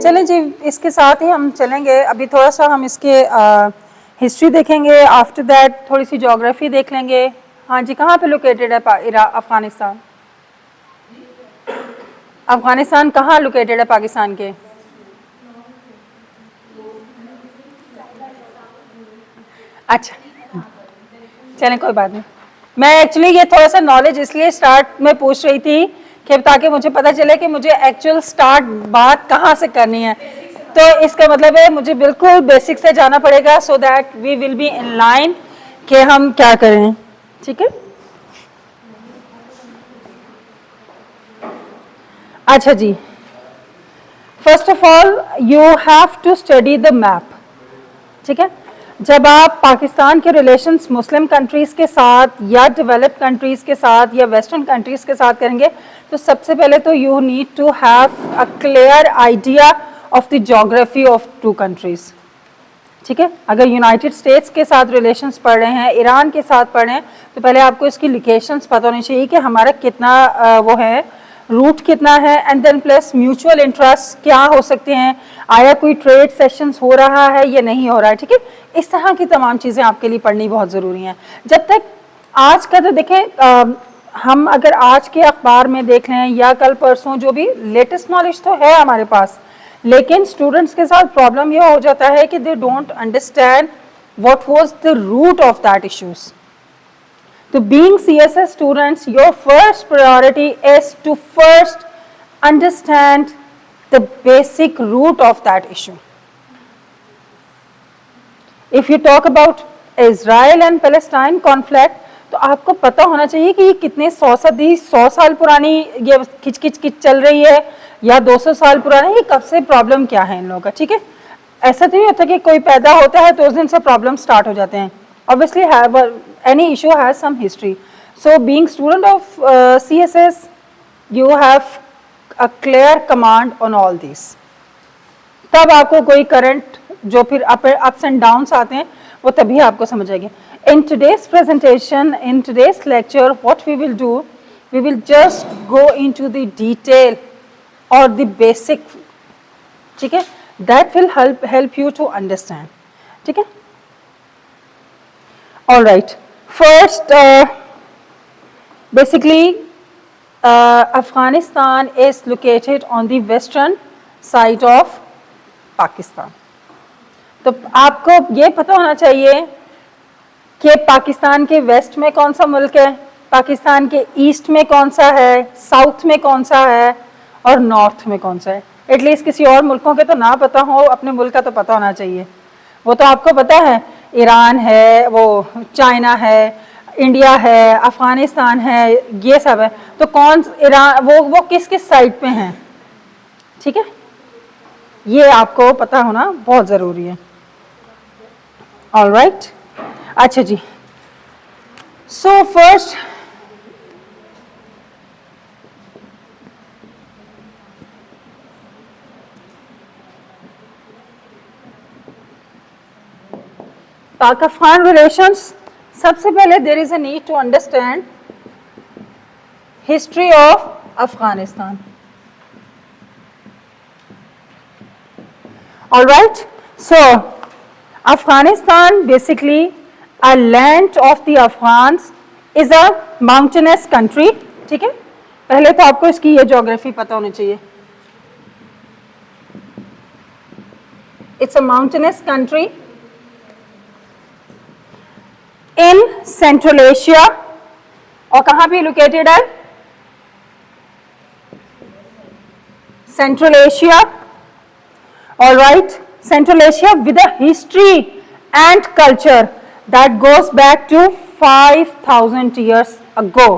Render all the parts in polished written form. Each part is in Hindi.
चलें जी, इसके साथ ही हम चलेंगे। अभी थोड़ा सा हम इसके हिस्ट्री देखेंगे, आफ्टर दैट थोड़ी सी ज्योग्राफी देख लेंगे। हाँ जी, कहाँ पे लोकेटेड है अफगानिस्तान? अफगानिस्तान कहाँ लोकेटेड है पाकिस्तान के? अच्छा, चलें कोई बात नहीं। मैं एक्चुअली ये थोड़ा सा नॉलेज इसलिए स्टार्ट में पूछ रही थी कि ताकि मुझे पता चले कि मुझे एक्चुअल स्टार्ट बात कहाँ से करनी है। तो इसका मतलब है मुझे बिल्कुल बेसिक से जाना पड़ेगा, so that we will be in line कि हम क्या करें। ठीक है, अच्छा जी। First of all you have to study the map. ठीक है, जब आप पाकिस्तान के रिलेशंस मुस्लिम कंट्रीज के साथ या डेवलप्ड कंट्रीज के साथ या वेस्टर्न कंट्रीज के साथ करेंगे, तो सबसे पहले तो you need to have a clear idea of the geography of two countries. ठीक है, अगर यूनाइटेड स्टेट्स के साथ रिलेशंस पढ़ रहे हैं, ईरान के साथ पढ़ रहे हैं, तो पहले आपको इसकी लोकेशंस पता होनी चाहिए कि हमारा कितना वो है, रूट कितना है, and then plus mutual interest क्या हो सकते हैं, आया कोई ट्रेड सेशंस हो रहा है या नहीं हो रहा है। ठीक है, इस तरह की तमाम चीज़ें आपके लिए पढ़नी बहुत ज़रूरी हैं। जब तक आज का तो देखें, हम अगर आज के अखबार में देख लें या कल परसों जो भी लेटेस्ट नॉलेज तो है हमारे पास, लेकिन स्टूडेंट्स के साथ प्रॉब्लम ये हो जाता है कि they don't understand what was the root of that issues. तो being CSS students, your first priority is to first understand the basic root of that issue. If you talk about Israel and Palestine conflict, तो आपको पता होना चाहिए कि ये कितने 100 साल पुरानी ये खिच चल रही है या 200 साल पुराना, ये कब से प्रॉब्लम क्या है इन लोगों का। ठीक है, ऐसा तो नहीं होता कि कोई पैदा होता है तो उस दिन से प्रॉब्लम स्टार्ट हो जाते हैं। Obviously, any issue has some history. So, being student of CSS, you have a clear command on all these. तब आपको कोई करंट जो फिर ups and downs आते हैं वो तभी आपको समझ आएगी। In today's presentation, in today's lecture, what we will do, we will just go into the detail or the basic. ठीक है, that will help you to understand. ठीक है, all right. First, basically, Afghanistan is located on the western side of Pakistan. तो आपको ये पता होना चाहिए कि पाकिस्तान के वेस्ट में कौन सा मुल्क है, पाकिस्तान के ईस्ट में कौन सा है, साउथ में कौन सा है और नॉर्थ में कौन सा है। एटलीस्ट किसी और मुल्कों के तो ना पता हो, अपने मुल्क का तो पता होना चाहिए। वो तो आपको पता है, ईरान है, वो चाइना है, इंडिया है, अफगानिस्तान है, ये सब है। तो कौन ईरान वो किस किस साइड पे हैं, ठीक है, ये आपको पता होना बहुत ज़रूरी है। ऑल राइट, अच्छा जी। सो फर्स्ट पाक-अफगान रिलेशंस, सबसे पहले there is a need to understand history of Afghanistan. All right, so Afghanistan basically a land of the Afghans is a mountainous country. ठीक है, पहले तो आपको इसकी ये ज्योग्राफी पता होनी चाहिए। It's a mountainous country in central Asia. और कहां पे लोकेटेड है? Central Asia. All right, central Asia with a history and culture that goes back to 5000 years ago।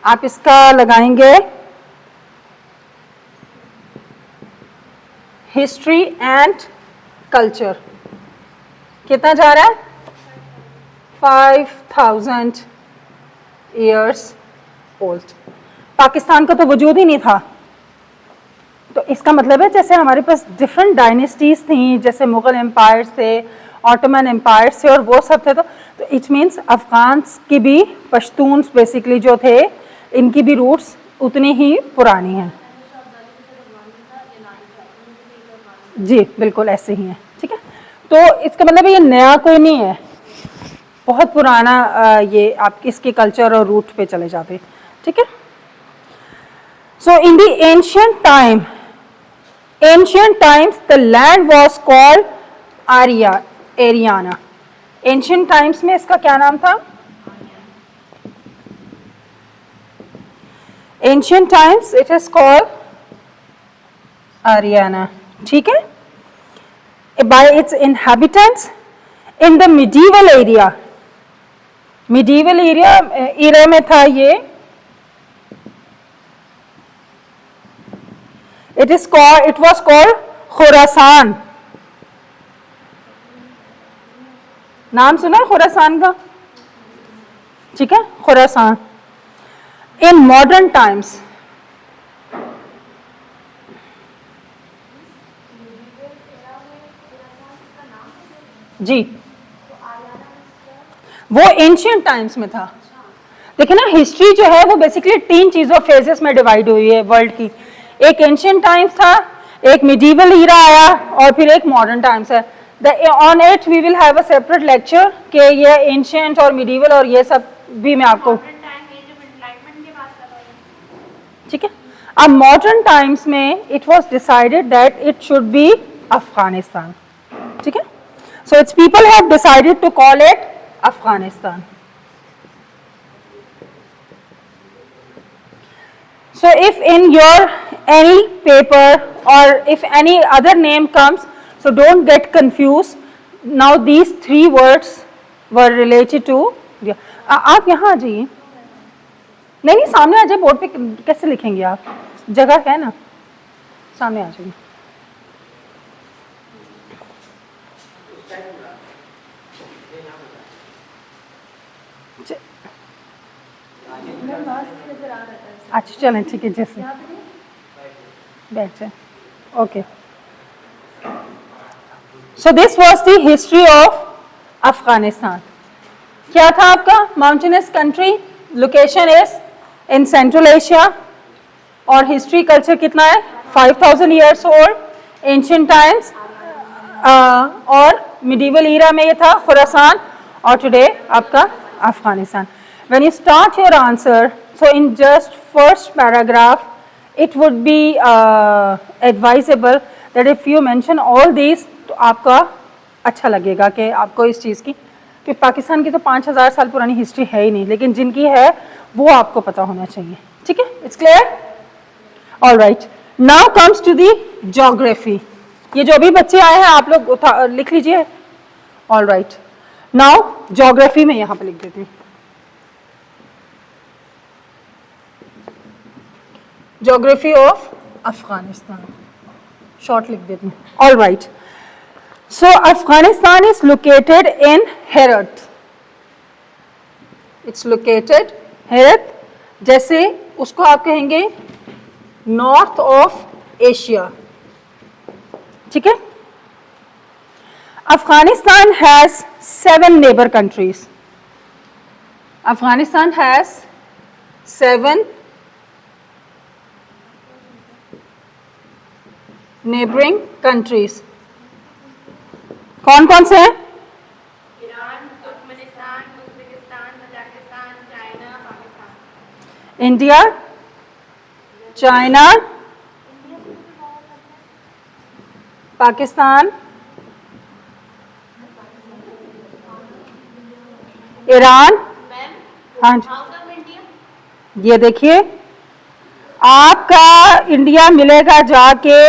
आप इसका लगाएंगे हिस्ट्री एंड कल्चर, कितना जा रहा है? 5000 years old। पाकिस्तान का तो वजूद ही नहीं था। तो इसका मतलब है जैसे हमारे पास डिफरेंट डायनेस्टीज थी, जैसे मुगल एम्पायर्स थे, ऑटोमन एम्पायर्स थे और वो सब थे। तो इट मीन्स अफगान्स की भी, पश्तून्स बेसिकली जो थे, इनकी भी रूट्स उतनी ही पुरानी हैं। जी बिल्कुल ऐसे ही है, ठीक है। तो इसका मतलब ये नया कोई नहीं है, बहुत पुराना ये आप इसके कल्चर और रूट पे चले जाते, ठीक है। So in the ancient times the land was called Ariana। Ancient times में इसका क्या नाम था? Ancient times it is called Ariana, ठीक है। by its inhabitants in the medieval era में था ये, it was called खुरासान। नाम सुना है खुरासान का, ठीक है, खुरासान। इन मॉडर्न टाइम्स जी, वो एंशियंट टाइम्स में था। देखिए ना, हिस्ट्री जो है वो बेसिकली 3 चीजों फेजेस में डिवाइड हुई है वर्ल्ड की। एक एंशियंट टाइम्स था, एक मिडीवल ईरा आया, और फिर एक मॉडर्न टाइम्स है। On it we will have a separate lecture कि ये एंशियंट और मिडीवल और ये सब भी मैं आपको, ठीक है। अब मॉडर्न टाइम्स में it was decided that it should be Afghanistan, ठीक है। So its people have decided to call it Afghanistan. So if in your any paper or if any other name comes, so don't get confused. Now these 3 words were related to, आप यहाँ आ जाइए, नहीं सामने आ जाइए, बोर्ड पे कैसे लिखेंगे आप, जगह है ना, सामने आ जाइए। अच्छा चलें, ठीक है, जैसे बैठ जाए, okay. So this was the history of Afghanistan. क्या था आपका? Mountainous country, location is in central Asia, और हिस्ट्री कल्चर कितना है? 5000 ईयर्स ओल्ड। एंशियंट टाइम्स और मिडीवल ईरा में ये था खुरासान, और टुडे आपका Afghanistan. When you start your answer, so in just first paragraph, it would be advisable that if you mention all these, तो आपका अच्छा लगेगा कि आपको इस चीज़ की, कि पाकिस्तान की तो 5000 साल पुरानी हिस्ट्री है ही नहीं, लेकिन जिनकी है वो आपको पता होना चाहिए, ठीक है। It's clear? All right, now comes to the geography. ये जो भी बच्चे आए हैं आप लोग लिख लीजिए। ऑल राइट, नाउ ज्योग्राफी में यहाँ पे लिख देती हूँ, ज्योग्राफी ऑफ अफगानिस्तान, शॉर्ट लिख देती हूँ। All right, so Afghanistan is located in Herat. It's located Herat, जैसे उसको आप कहेंगे नॉर्थ ऑफ एशिया, ठीक है। Afghanistan has 7 neighbour countries. Afghanistan has 7 neighbouring countries. कौन कौन से हैं? Iran, Turkmenistan, Uzbekistan, Tajikistan, China, Pakistan. India, China, Pakistan, Iran, हाँ जी, ये देखिए आपका इंडिया मिलेगा जाके,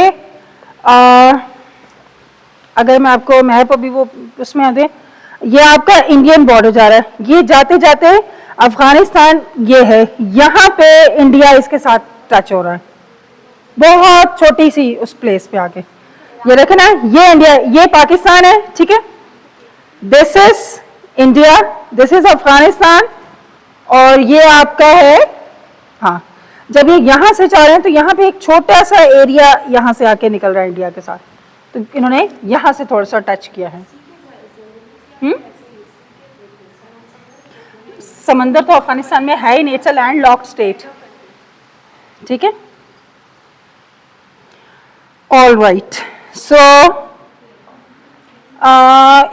अगर मैं आपको मैप अभी वो उसमें आ दे, ये आपका इंडियन बॉर्डर जा रहा है, ये जाते जाते अफगानिस्तान ये है, यहाँ पे इंडिया इसके साथ टच हो रहा है, बहुत छोटी सी उस प्लेस पे आके। ये देखे ना, ये इंडिया, ये पाकिस्तान है, ठीक है, this is India, this is Afghanistan, और ये आपका है, हाँ, जब ये यहाँ से जा रहे हैं तो यहाँ पे एक छोटा सा एरिया यहाँ से आके निकल रहा है इंडिया के साथ, तो इन्होंने यहाँ से थोड़ा सा टच किया है। समंदर तो अफगानिस्तान में है ही नहीं, it's a land locked state, ठीक है। All right, So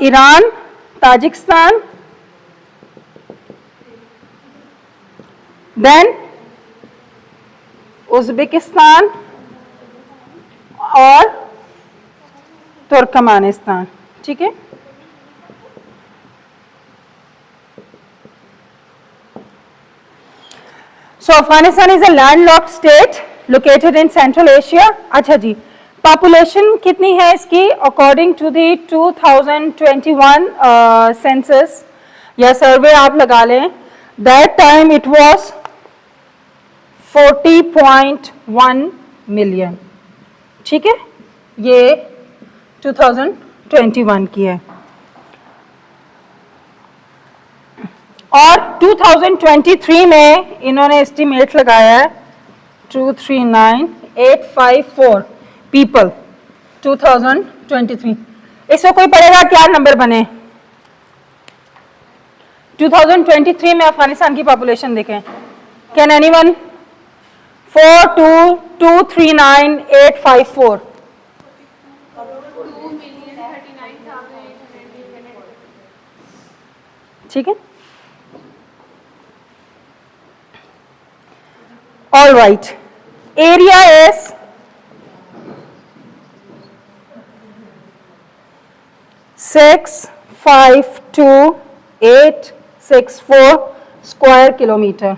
Iran, Tajikistan, then Uzbekistan और तुर्कमानिस्तान, ठीक है। So Afghanistan is a landlocked state located in Central Asia. अच्छा जी, पॉपुलेशन कितनी है इसकी? अकॉर्डिंग टू दी 2021 सेंसस या सर्वे आप लगा लें, that time it was 40.1 million, ठीक है। ये 2021 की है। और 2023 में इन्होंने एस्टिमेट लगाया है 239,854 पीपल 2023। इसको कोई पढ़ेगा क्या नंबर बने? 2023 में अफगानिस्तान की पॉपुलेशन देखें। Can anyone? 42239,854, 2,39,800, ठीक है। All right. Area is 652,864 square kilometre,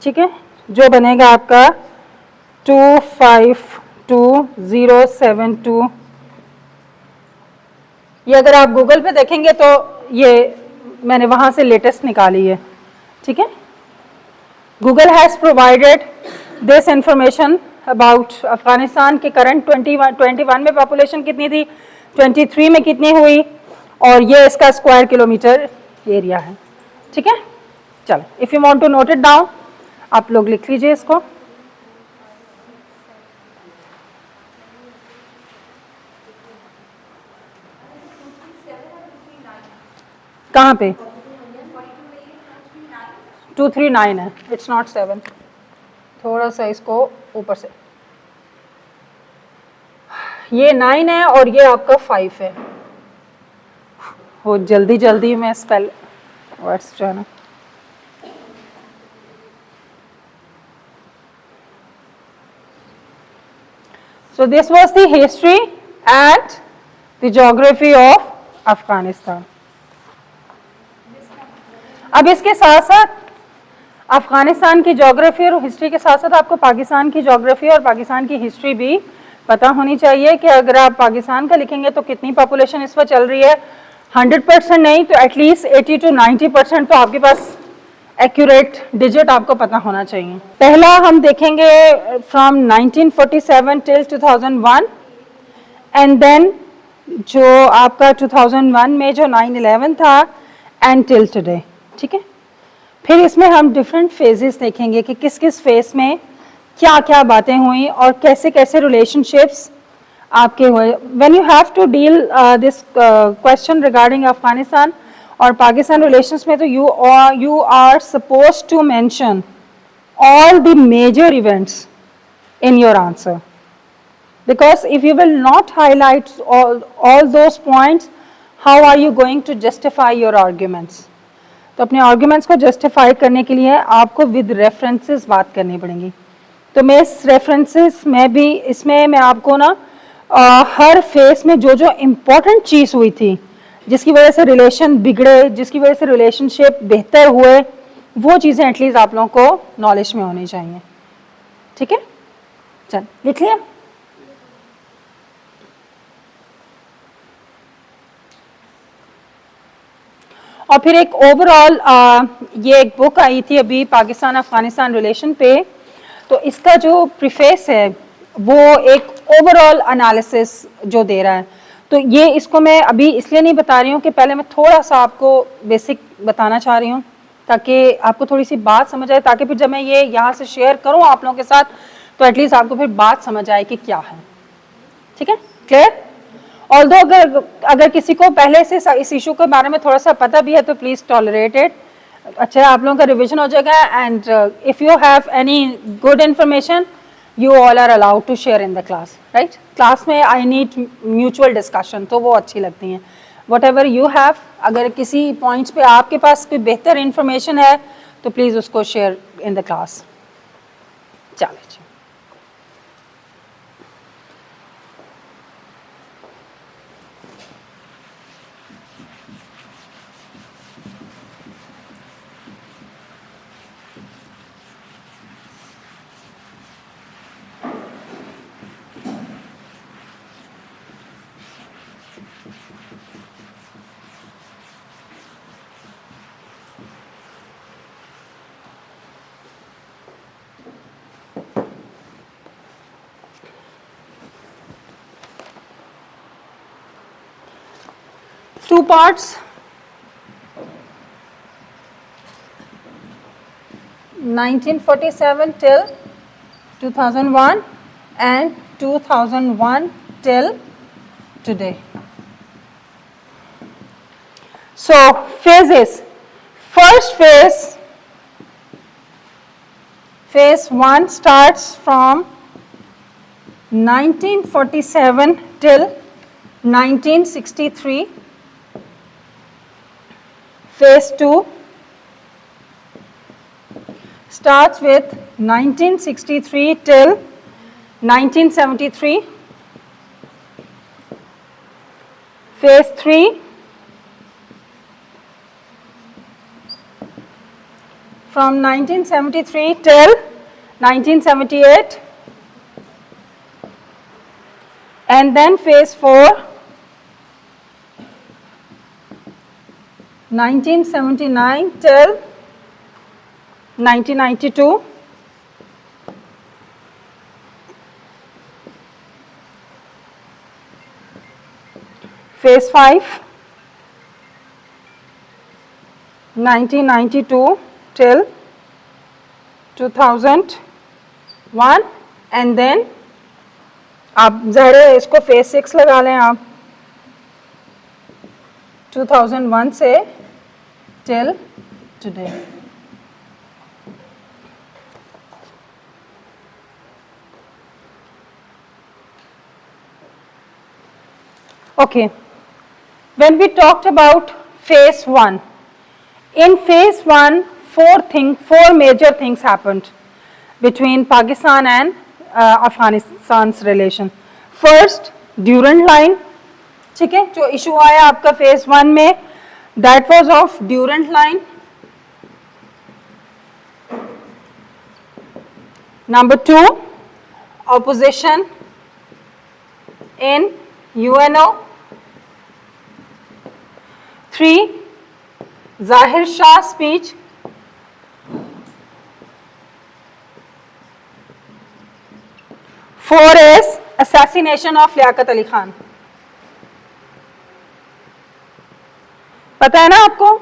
ठीक है, जो बनेगा आपका 252,072। ये अगर आप गूगल पे देखेंगे तो ये मैंने वहां से लेटेस्ट निकाली है, ठीक है। Google has provided this information about Afghanistan के करंट 21 में पॉपुलेशन कितनी थी, 23 में कितनी हुई, और ये इसका स्क्वायर किलोमीटर एरिया है, ठीक है। चलो, if you want to note it down, आप लोग लिख लीजिए इसको। कहाँ पे? 239 है, इट्स नॉट 7। थोड़ा सा इसको ऊपर से, ये 9 है और ये आपका 5 है। वो जल्दी जल्दी में स्पेल वर्ड्स जो है ना, so this was the history and the geography of Afghanistan. अब इसके साथ साथ अफगानिस्तान की ज्योग्राफी और हिस्ट्री के साथ साथ आपको पाकिस्तान की ज्योग्राफी और पाकिस्तान की हिस्ट्री भी पता होनी चाहिए कि अगर आप पाकिस्तान का लिखेंगे तो कितनी पॉपुलेशन इस वक्त चल रही है। 100% नहीं तो एटलीस्ट 80 to 90% तो आपके पास एक्यूरेट डिजिट आपको पता होना चाहिए। पहला हम देखेंगे फ्रॉम 1947 टिल 2001 एंड देन जो आपका 2001 में जो 9/11 था एंड टिल टुडे, ठीक है। फिर इसमें हम डिफरेंट फेजेस देखेंगे कि किस किस फेज में क्या क्या बातें हुई और कैसे कैसे रिलेशनशिप्स आपके हुए। When you have to deal this question regarding Afghanistan और पाकिस्तान रिलेशंस में, तो you are suppose to mention all the major events in your answer, because if you will not highlight all those points, how are you going to justify your arguments? तो अपने आर्ग्यूमेंट्स को जस्टिफाई करने के लिए आपको विद रेफरेंसेस बात करनी पड़ेगी। तो मैं इस रेफरेंसेस में भी, इसमें मैं आपको ना हर फेस में जो जो इम्पोर्टेंट चीज़ हुई थी जिसकी वजह से रिलेशन बिगड़े, जिसकी वजह से रिलेशनशिप बेहतर हुए, वो चीज़ें एटलीस्ट आप लोगों को नॉलेज में होनी चाहिए, ठीक है। चल लिख लिया। और फिर एक ओवरऑल ये एक बुक आई थी अभी पाकिस्तान अफगानिस्तान रिलेशन पे, तो इसका जो प्रीफेस है वो एक ओवरऑल एनालिसिस जो दे रहा है। तो ये इसको मैं अभी इसलिए नहीं बता रही हूँ कि पहले मैं थोड़ा सा आपको बेसिक बताना चाह रही हूँ ताकि आपको थोड़ी सी बात समझ आए, ताकि फिर जब मैं ये यहाँ से शेयर करूँ आप लोगों के साथ तो एटलीस्ट आपको फिर बात समझ आए कि क्या है, ठीक है, क्लियर। ऑल्दो अगर किसी को पहले से इस इशू के बारे में थोड़ा सा पता भी है तो प्लीज़ टॉलरेट इट। अच्छा, आप लोगों का रिवीजन हो जाएगा and if you have any good information you all are allowed to share in the class, right? Class में I need mutual discussion, तो वो अच्छी लगती हैं. Whatever you have, अगर किसी points पे आपके पास कोई बेहतर information है तो please उसको share in the class. चलो जी. Two parts. 1947 till 2001 and 2001 till today. So phases. First phase 1 starts from 1947 till 1963. Phase 2 starts with 1963 till 1973. Phase 3 from 1973 till 1978. And then phase 4 1979 till 1992. Phase 5 1992 till 2001 and then आप ज़रा इसको फेज 6 लगा लें आप 2001 से till today. Okay, when we talked about phase 1, in phase 1 four major things happened between Pakistan and Afghanistan's relation. First, Durand line, ठीक है, जो इशू आया आपका phase 1 में, that was of Durand line. Number 2, opposition in UNO. 3, Zahir Shah speech. 4 is assassination of Liaquat Ali Khan. पता है ना आपको?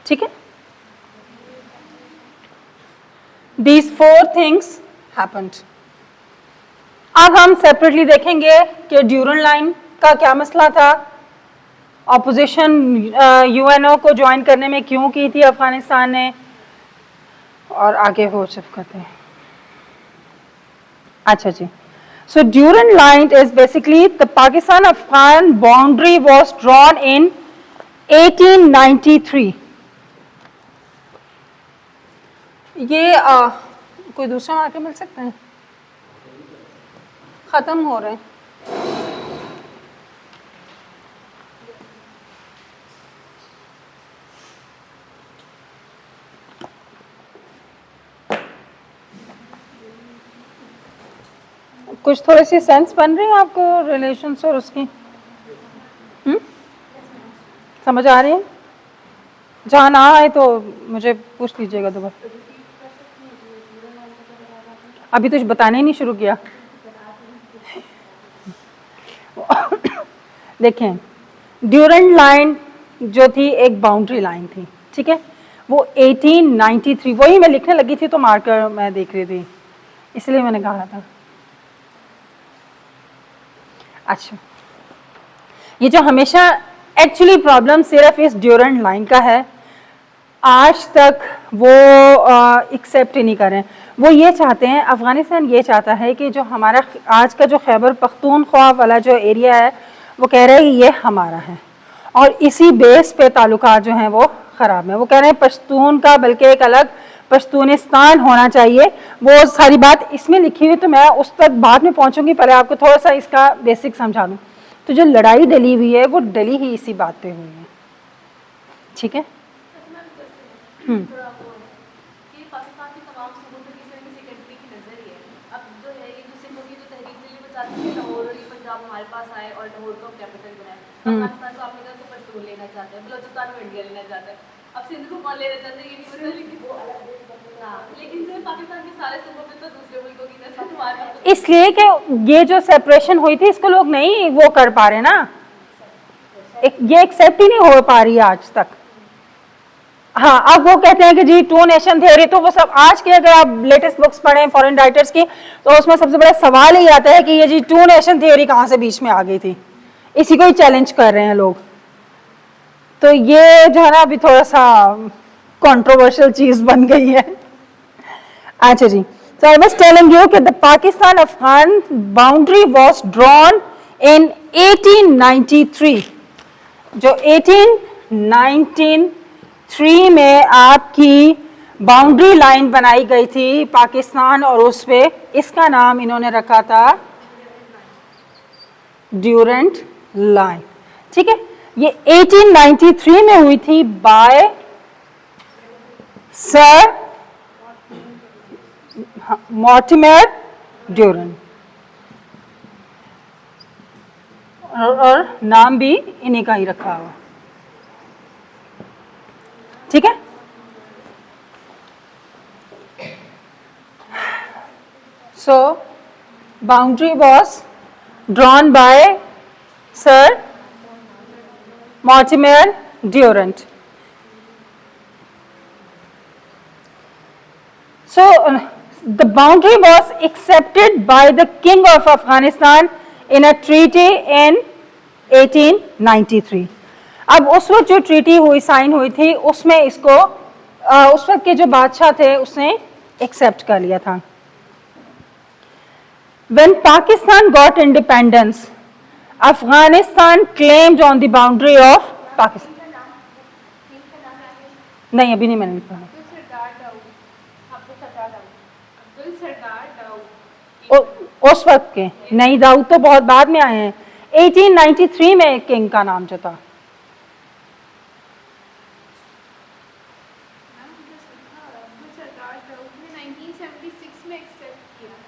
ठीक है? These 4 things happened. अब हम सेपरेटली देखेंगे कि ड्यूरन लाइन का क्या मसला था, ऑपोजिशन यूएनओ को ज्वाइन करने में क्यों की थी अफगानिस्तान ने, और आगे वो सब करते हैं. अच्छा जी, so Durand line is basically the Pakistan Afghan boundary was drawn in 1893. ये कोई दूसरा मार्कर मिल सकता है? खत्म हो रहे हैं. कुछ थोड़ी सी सेंस बन रही है आपको रिलेशंस और उसकी? समझ आ रही है? जहाँ ना आए तो मुझे पूछ लीजिएगा दोबारा. अभी तो बताने ही नहीं शुरू किया. देखें, ड्यूरंड लाइन जो थी एक बाउंड्री लाइन थी, ठीक है, वो 1893, वही मैं लिखने लगी थी तो मार्कर मैं देख रही थी, इसलिए मैंने कहा था। अच्छा, ये जो हमेशा एक्चुअली प्रॉब्लम सिर्फ इस ड्यूरेंट लाइन का है, आज तक वो एक्सेप्ट ही नहीं करें। वो ये चाहते हैं, अफ़गानिस्तान ये चाहता है कि जो हमारा आज का जो खैबर पख्तूनख्वा वाला जो एरिया है, वो कह रहे हैं कि ये हमारा है, और इसी बेस पे ताल्लुकात जो हैं वो ख़राब हैं। वो कह रहे हैं पश्तून का बल्कि एक अलग पश्तूनिस्तान होना चाहिए। वो सारी बात इसमें लिखी हुई, तो मैं उस तक बाद में पहुंचूंगी, पहले आपको थोड़ा सा इसका बेसिक समझा दूं। तो जो लड़ाई डली हुई है वो डली ही इसी बात पे हुई है, ठीक है। कि पाकिस्तान की तमाम सूबों पे किसी न किसी कंट्री की नज़र ही है। अब जो है ये जो सिखों की जो तहरीक दिल्ली में चाहती है लाहौर और ये पंजाब हमारे पास आए और लाहौर को कैपिटल बनाए। अफगानिस्तान को आपने कहा तो पश्तून लेना चाहते हैं, बलोचिस्तान को इंडिया लेना चाहते हैं, अब सिंध को कौन लेना चाहते हैं ये नहीं पता, लेकिन वो अलग हाँ, लेकिन जो पाकिस्तान के सारे सूबों पे तो दूसरे मुल्कों की नज़र हमारे पास। इसलिए कि ये जो सेपरेशन हुई थी इसको लोग नहीं वो कर पा रहे ना, ये एक्सेप्ट ही नहीं हो पा रही है आज तक। हाँ, अब वो कहते हैं कि जी टू नेशन थ्योरी, तो वो सब आज के अगर आप लेटेस्ट बुक्स पढ़ें फॉरेन राइटर्स की, तो उसमें सबसे बड़ा सवाल ही आता है कि ये जी टू नेशन थ्योरी कहाँ से बीच में आ गई थी। इसी को ही चैलेंज कर रहे हैं लोग। तो ये जो है ना अभी थोड़ा सा कंट्रोवर्शियल चीज बन गई है। अच्छा जी, so I was telling you कि the Pakistan Afghan boundary was drawn in 1893। जो 1893 में आपकी बाउंड्री लाइन बनाई गई थी पाकिस्तान और उस पे, इसका नाम इन्होंने रखा था ड्यूरेंट लाइन, ठीक है। ये 1893 में हुई थी बाय सर मॉर्टिमर ड्यूरेंट, और नाम भी इन्हीं का ही रखा हुआ, ठीक है। So boundary was drawn by sir Mortimer Durand. So the boundary was accepted by the King of Afghanistan in a treaty in 1893। अब उस वक्त जो ट्रीटी हुई, साइन हुई थी, उसमें इसको उस वक्त के जो बादशाह थे उसने एक्सेप्ट कर लिया था। When Pakistan got independence, Afghanistan claimed on the boundary of Pakistan। नहीं, अभी नहीं मैंने लिखा। उस वक्त के नहीं, दाऊद तो बहुत बाद में आए हैं। 1893 में किंग का नाम जो था,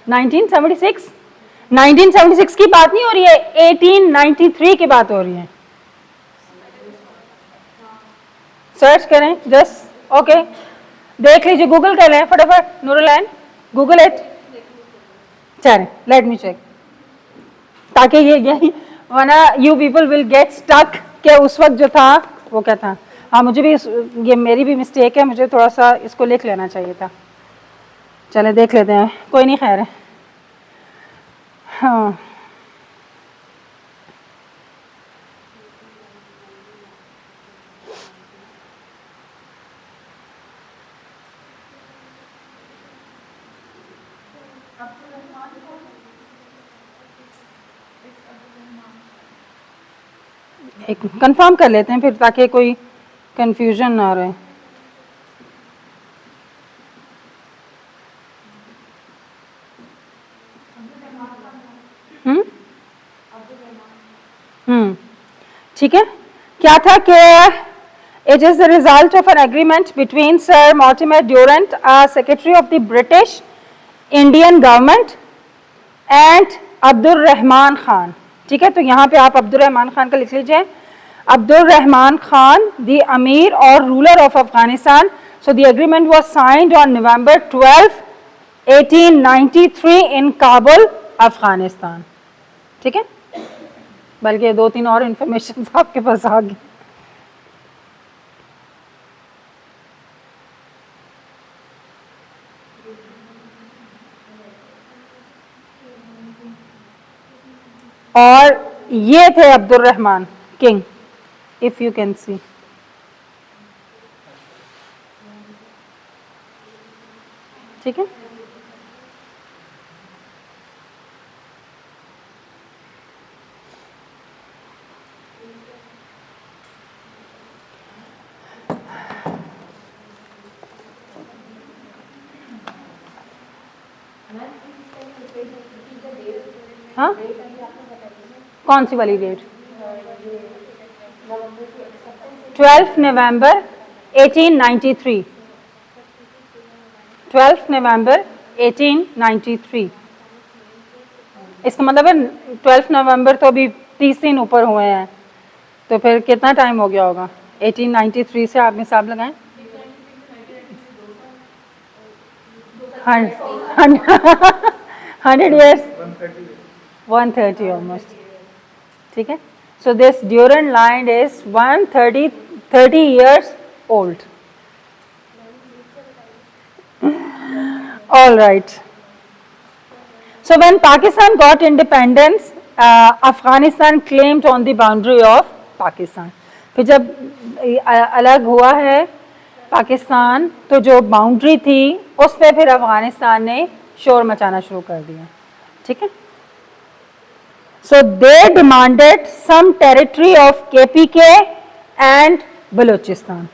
1976। 1976 की बात नहीं हो रही है, 1893 की बात हो रही है। सर्च करें जस्ट, ओके, देख लीजिए, गूगल कर लें फटाफट, नूरुलैन गूगल इट। चलें, लेट मी चेक, ताकि ये वरना you people will get stuck कि उस वक्त जो था वो क्या था। हाँ, मुझे भी ये मेरी भी मिस्टेक है, मुझे थोड़ा सा इसको लिख लेना चाहिए था। चले देख लेते हैं, कोई नहीं, खैर है। हाँ, एक कंफर्म कर लेते हैं फिर, ताकि कोई कंफ्यूजन ना रहे। ठीक है। क्या था कि it is the result of an agreement between sir Mortimer Durand, secretary of the British Indian government, and Abdul Rahman Khan. ठीक है, तो यहाँ पे आप अब्दुल रहमान खान का लिख लीजिए, अब्दुल रहमान खान द अमीर और ruler of Afghanistan. So the agreement was signed on November 12, 1893 इन काबुल, अफगानिस्तान। ठीक है, बल्कि 2-3 और इंफॉर्मेशन आपके पास आ गई। और ये थे Abdul Rahman king, if you can see. ठीक है, हाँ कौन सी वाली डेट? 12 नवंबर 1893। 12 नवंबर 1893। इसका मतलब है 12 नवंबर तो अभी 30 दिन ऊपर हुए हैं, तो फिर कितना टाइम हो गया होगा? 1893 से आप हिसाब लगाएं। 100 years, 130 almost। ठीक है, so this Durand line is 30 years old। All right, so when Pakistan got independence, Afghanistan claimed on the boundary of Pakistan। फिर जब अलग हुआ है पाकिस्तान, तो जो बाउंड्री थी उस पे फिर अफगानिस्तान ने शोर मचाना शुरू कर दिया। ठीक है, so they demanded some territory of KPK and Balochistan.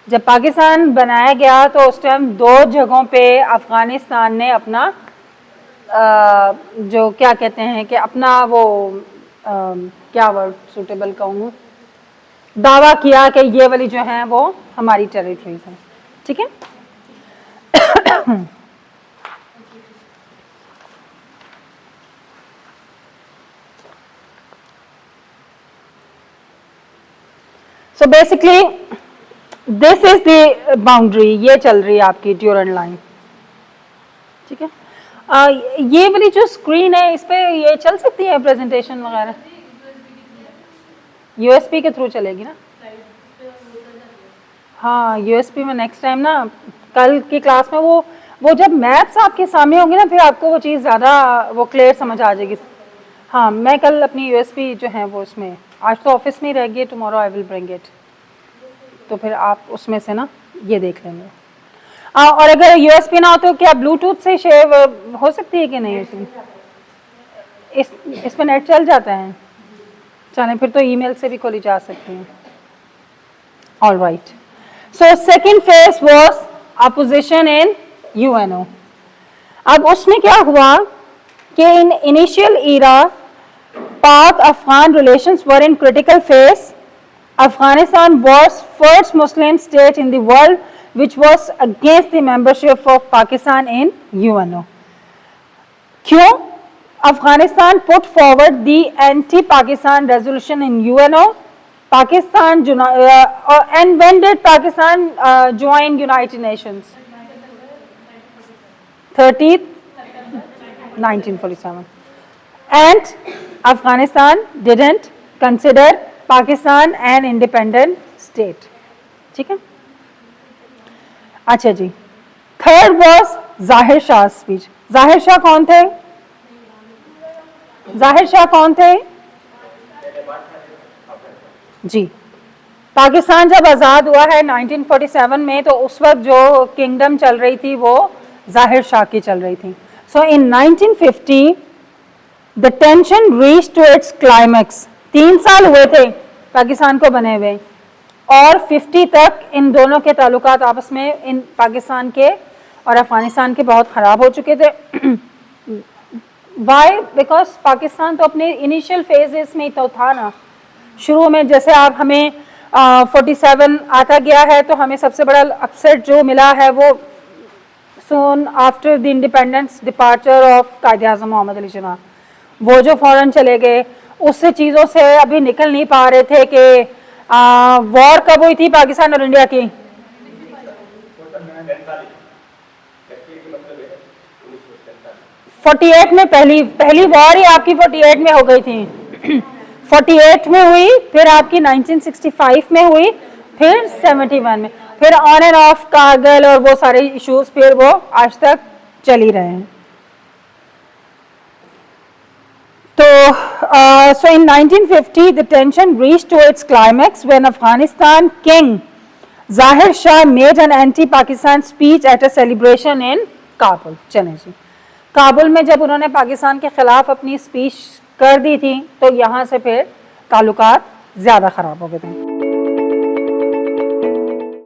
जब पाकिस्तान बनाया गया तो उस टाइम 2 जगहों पे अफगानिस्तान ने अपना जो क्या कहते हैं कि अपना वो क्या वर्ड सूटेबल कहूँ, दावा किया कि ये वाली जो है वो हमारी टेरिटरीज हैं। ठीक है, so basically this is the boundary, ये चल रही है आपकी ड्यूरेंट लाइन। ठीक है, ये वाली जो स्क्रीन है इस पे ये चल सकती है प्रेजेंटेशन वगैरह? USB के थ्रू चलेगी ना? हाँ, USB में नेक्स्ट टाइम ना, कल की क्लास में वो जब मैप्स आपके सामने होंगे ना, फिर आपको वो चीज़ ज़्यादा वो क्लियर समझ आ जाएगी। हाँ, मैं कल अपनी USB जो है वो उसमें, आज तो ऑफिस में ही रहेगी, tomorrow I will bring it, तो फिर आप उसमें से ना ये देख लेंगे। और अगर USB ना हो तो क्या ब्लूटूथ से शेयर हो सकती है कि नहीं? इस पर नेट चल जाता है? चलें, फिर तो ईमेल से भी खोली जा सकती है। All right, so second phase was opposition in UNO। अब उसमें क्या हुआ कि इन इनिशियल ईरा पाक Afghan relations were in critical phase. Afghanistan was first Muslim state in the world which was against the membership of Pakistan in UNO। क्यों? Afghanistan put forward the anti-Pakistan resolution in UNO। Pakistan and when did Pakistan join United Nations? 30th 1947, and Afghanistan didn't consider Pakistan an independent state. ठीक है, अच्छा जी, थर्ड वॉज जाहिर शाह स्पीच। जाहिर शाह कौन थे? जाहिर शाह कौन थे जी? पाकिस्तान जब आज़ाद हुआ है 1947 में, तो उस वक्त जो किंगडम चल रही थी वो जाहिर शाह की चल रही थी। So in 1950 the tension reach to its climax. 3 साल हुए थे पाकिस्तान को बने हुए, और 50 तक इन दोनों के ताल्लुकात आपस में, इन पाकिस्तान के और अफगानिस्तान के, बहुत ख़राब हो चुके थे। वाई? बिकॉज पाकिस्तान तो अपने इनिशियल फेजेस में तो था ना, शुरू में जैसे आप हमें 47 आता गया है, तो हमें सबसे बड़ा अपसेट जो मिला है वो soon after the independence departure of Quaid-e-Azam Muhammad Ali Jinnah, वो जो फ़ौरन चले गए, उससे चीज़ों से अभी निकल नहीं पा रहे थे कि वॉर कब हुई थी पाकिस्तान और इंडिया की? 48 में पहली वॉर ही आपकी 48 में हो गई थी। 48 में हुई, फिर आपकी 1965 में हुई, फिर 71 में, फिर ऑन एंड ऑफ कारगिल और वो सारे इश्यूज फिर वो आज तक चल ही रहे हैं। तो so in 1950 the tension reached to its climax when Afghanistan king Zahir Shah made an anti-Pakistan speech at a celebration in Kabul. चलें जी, काबुल में जब उन्होंने पाकिस्तान के खिलाफ अपनी स्पीच कर दी थी तो यहाँ से फिर ताल्लुकात ज़्यादा ख़राब हो गए थे.